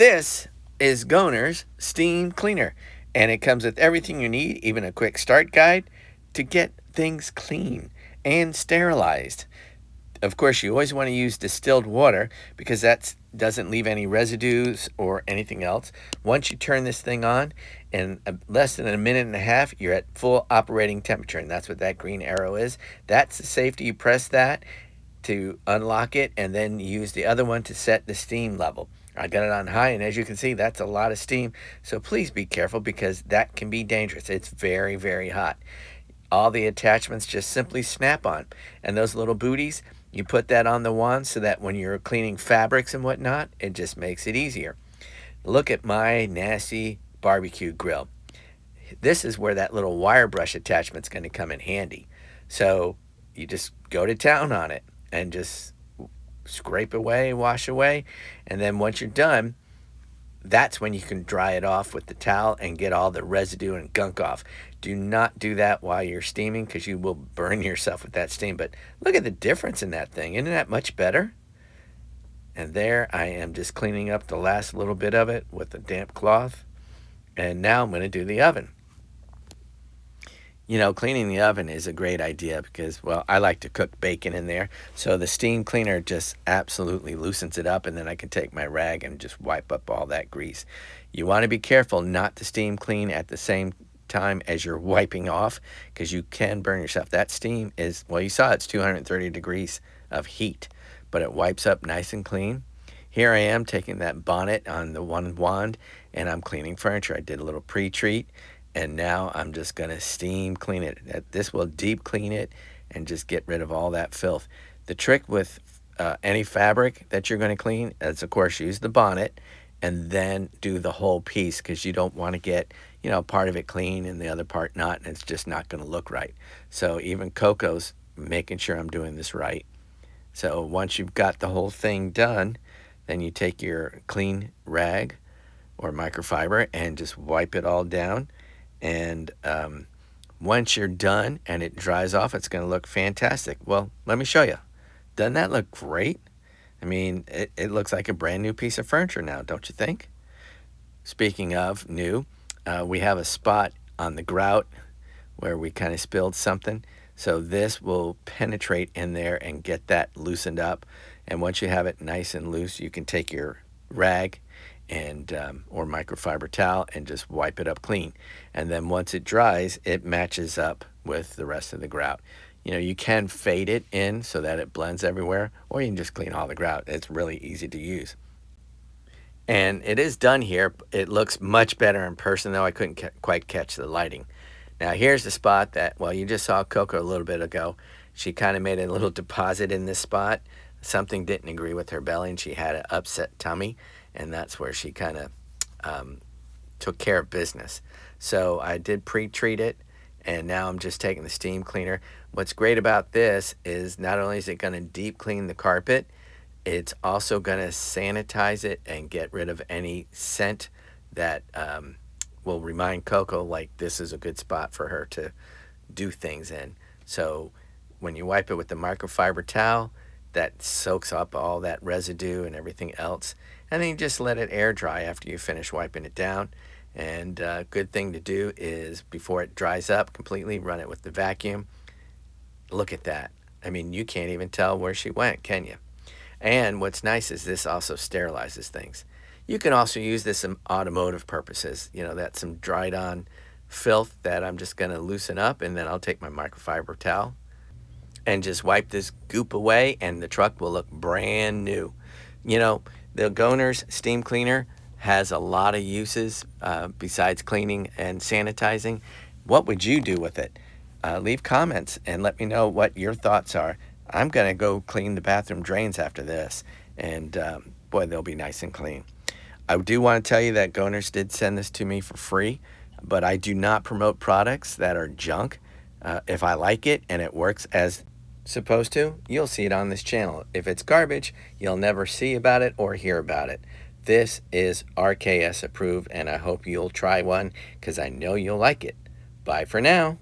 This is Goehner's Steam Cleaner, and it comes with everything you need, even a quick start guide to get things clean and sterilized. Of course, you always want to use distilled water because that doesn't leave any residues or anything else. Once you turn this thing on, in less than a minute and a half, you're at full operating temperature, and that's what that green arrow is. That's the safety. You press that to unlock it, and then use the other one to set the steam level. I got it on high, and as you can see, that's a lot of steam. So please be careful because that can be dangerous. It's very, very hot. All the attachments just simply snap on. And those little booties, you put that on the wand so that when you're cleaning fabrics and whatnot, it just makes it easier. Look at my nasty barbecue grill. This is where that little wire brush attachment's going to come in handy. So you just go to town on it and just scrape away, wash away, and then once you're done, that's when you can dry it off with the towel and get all the residue and gunk off. Do not do that while you're steaming because you will burn yourself with that steam. But look at the difference in that thing. Isn't that much better? And there I am just cleaning up the last little bit of it with a damp cloth. And now I'm going to do the oven. You know, cleaning the oven is a great idea because, well, I like to cook bacon in there. So the steam cleaner just absolutely loosens it up, and then I can take my rag and just wipe up all that grease. You want to be careful not to steam clean at the same time as you're wiping off because you can burn yourself. That steam is, well, you saw it's 230 degrees of heat, but it wipes up nice and clean. Here I am taking that bonnet on the one wand, and I'm cleaning furniture. I did a little pre-treat. And now I'm just going to steam clean it. This will deep clean it and just get rid of all that filth. The trick with any fabric that you're going to clean is, of course, use the bonnet and then do the whole piece because you don't want to get, you know, part of it clean and the other part not, and it's just not going to look right. So even Coco's making sure I'm doing this right. So once you've got the whole thing done, then you take your clean rag or microfiber and just wipe it all down. And once you're done and it dries off, it's going to look fantastic. Well, let me show you. Doesn't that look great? I mean, it looks like a brand new piece of furniture now, don't you think? Speaking of new, we have a spot on the grout where we kind of spilled something. So this will penetrate in there and get that loosened up. And once you have it nice and loose, you can take your rag and or microfiber towel and just wipe it up clean. And then once it dries, it matches up with the rest of the grout. You know, you can fade it in so that it blends everywhere, or you can just clean all the grout. It's really easy to use. And it is done here. It looks much better in person, though I couldn't quite catch the lighting. Now here's the spot that, well, you just saw Coco a little bit ago. She kind of made a little deposit in this spot. Something didn't agree with her belly, and she had an upset tummy. And that's where she kind of took care of business. So I did pre-treat it, and now I'm just taking the steam cleaner. What's great about this is not only is it going to deep clean the carpet, it's also going to sanitize it and get rid of any scent that will remind Coco like this is a good spot for her to do things in. So when you wipe it with the microfiber towel, that soaks up all that residue and everything else. And then you just let it air dry after you finish wiping it down. And a good thing to do is before it dries up completely, run it with the vacuum. Look at that. I mean, you can't even tell where she went, can you? And what's nice is this also sterilizes things. You can also use this in automotive purposes. You know, that's some dried on filth that I'm just going to loosen up, and then I'll take my microfiber towel and just wipe this goop away, and the truck will look brand new. You know, the Goehner's steam cleaner has a lot of uses besides cleaning and sanitizing. What would you do with it? Leave comments and let me know what your thoughts are. I'm going to go clean the bathroom drains after this, and boy, they'll be nice and clean. I do want to tell you that Goehner's did send this to me for free, but I do not promote products that are junk. If I like it and it works as supposed to, you'll see it on this channel. If it's garbage, you'll never see about it or hear about it. This is RKS approved, and I hope you'll try one because I know you'll like it. Bye for now.